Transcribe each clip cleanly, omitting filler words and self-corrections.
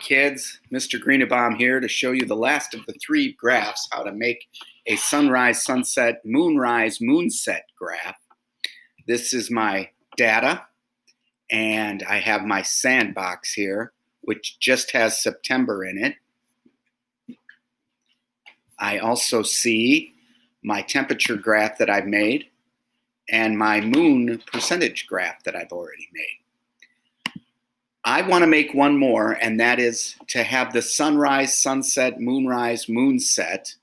kids, Mr. Greenebaum here to show you the last of the 3 graphs, how to make a sunrise, sunset, moonrise, moonset graph. This is my data, and I have my sandbox here, which just has September in it. I also see my temperature graph that I've made and my moon percentage graph that I've already made. I want to make one more, and that is to have the sunrise, sunset, moonrise, moonset,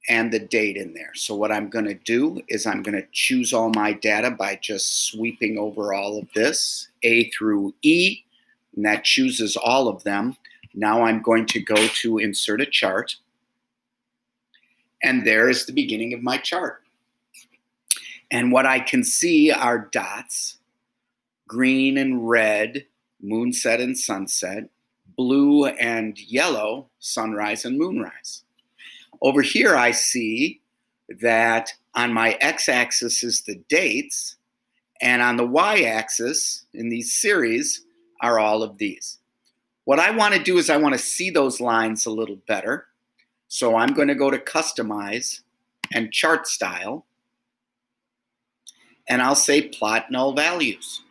and the date in there. So what I'm going to do is I'm going to choose all my data by just sweeping over all of this, A through E, and that chooses all of them. Now I'm going to go to insert a chart, and there is the beginning of my chart. And what I can see are dots. Green and red, moonset and sunset, blue and yellow, sunrise and moonrise. Over here I see that on my x-axis is the dates, and on the y-axis in these series are all of these. What I want to do is I want to see those lines a little better. So I'm going to go to Customize and Chart Style, and I'll say Plot Null Values.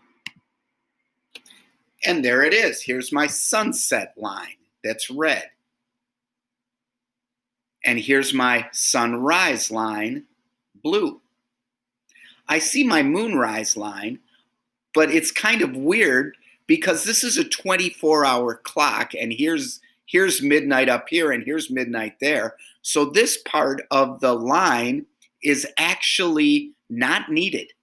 And there it is. Here's my sunset line that's red. And here's my sunrise line, blue. I see my moonrise line, but it's kind of weird because this is a 24-hour clock, and here's midnight up here and here's midnight there. So this part of the line is actually not needed,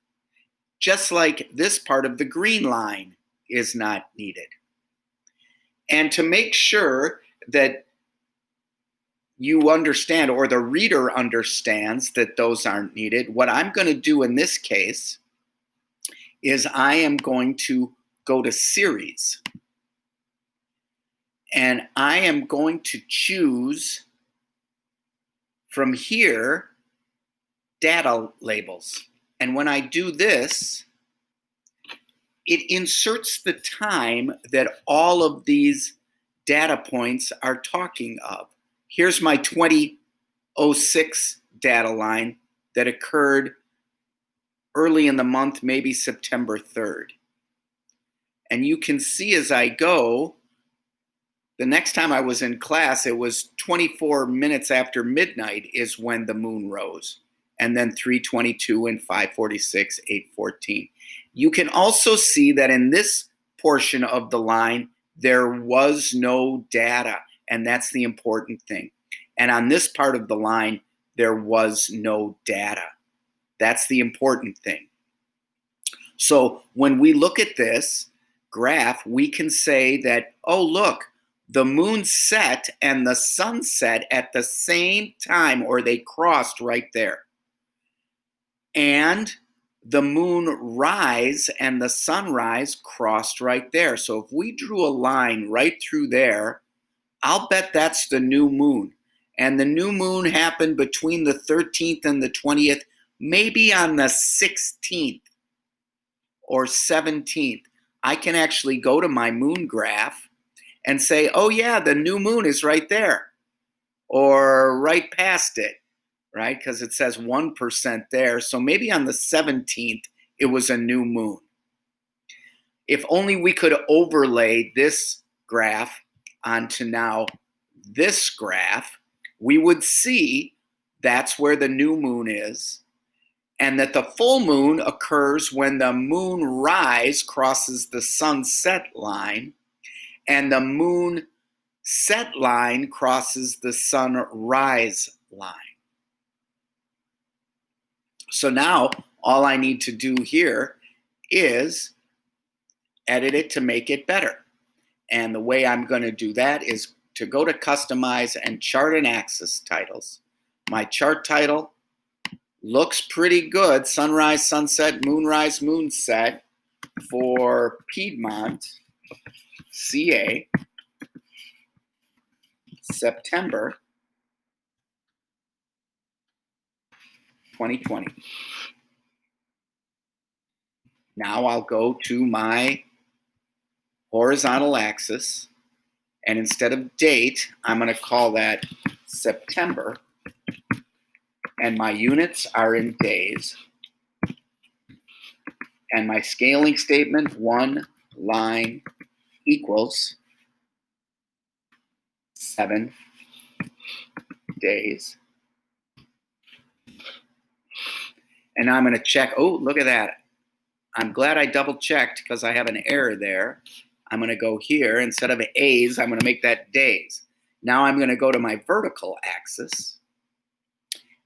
just like this part of the green line is not needed. And to make sure that you understand, or the reader understands, that those aren't needed, what I'm going to do in this case is I am going to go to Series. And I am going to choose from here data labels. And when I do this, it inserts the time that all of these data points are talking of. Here's my 2006 data line that occurred early in the month, maybe September 3rd. And you can see as I go, the next time I was in class, it was 24 minutes after midnight is when the moon rose. And then 3:22 and 5:46, 8:14. You can also see that in this portion of the line, there was no data, and that's the important thing. And on this part of the line, there was no data. That's the important thing. So when we look at this graph, we can say that, oh, look, the moon set and the sun set at the same time, or they crossed right there. And the moon rise and the sunrise crossed right there. So if we drew a line right through there, I'll bet that's the new moon. And the new moon happened between the 13th and the 20th, maybe on the 16th or 17th. I can actually go to my moon graph and say, oh yeah, the new moon is right there, or right past it, right? Because it says 1% there. So maybe on the 17th, it was a new moon. If only we could overlay this graph onto now this graph, we would see that's where the new moon is, and that the full moon occurs when the moon rise crosses the sunset line, and the moon set line crosses the sunrise line. So now all I need to do here is edit it to make it better. And the way I'm going to do that is to go to Customize and Chart and Axis Titles. My chart title looks pretty good. Sunrise, sunset, moonrise, moonset for Piedmont, CA, September 2020. Now I'll go to my horizontal axis And instead of date, I'm going to call that September. And my units are in days. And my scaling statement, one line equals 7 days. And I'm going to check. Oh, look at that. I'm glad I double checked because I have an error there. I'm going to go here. Instead of A's, I'm going to make that days. Now I'm going to go to my vertical axis.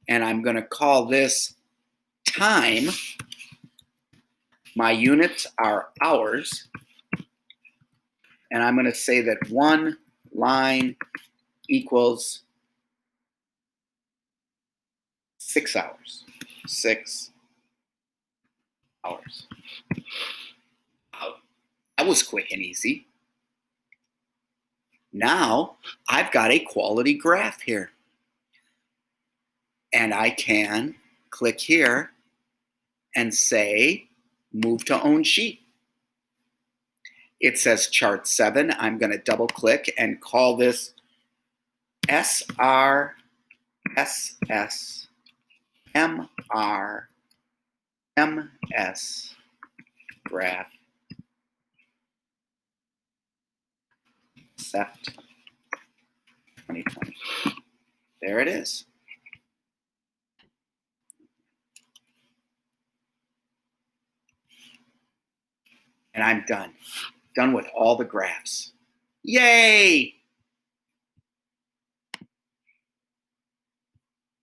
And I'm going to call this time. My units are hours. And I'm going to say that one line equals 6 hours. 6 hours. Wow, that was quick and easy. Now I've got a quality graph here. And I can click here and say, move to own sheet. It says chart 7. I'm going to double click and call this SRSS MR MS graph Sept 2020. There it is. And I'm done. Done with all the graphs. Yay!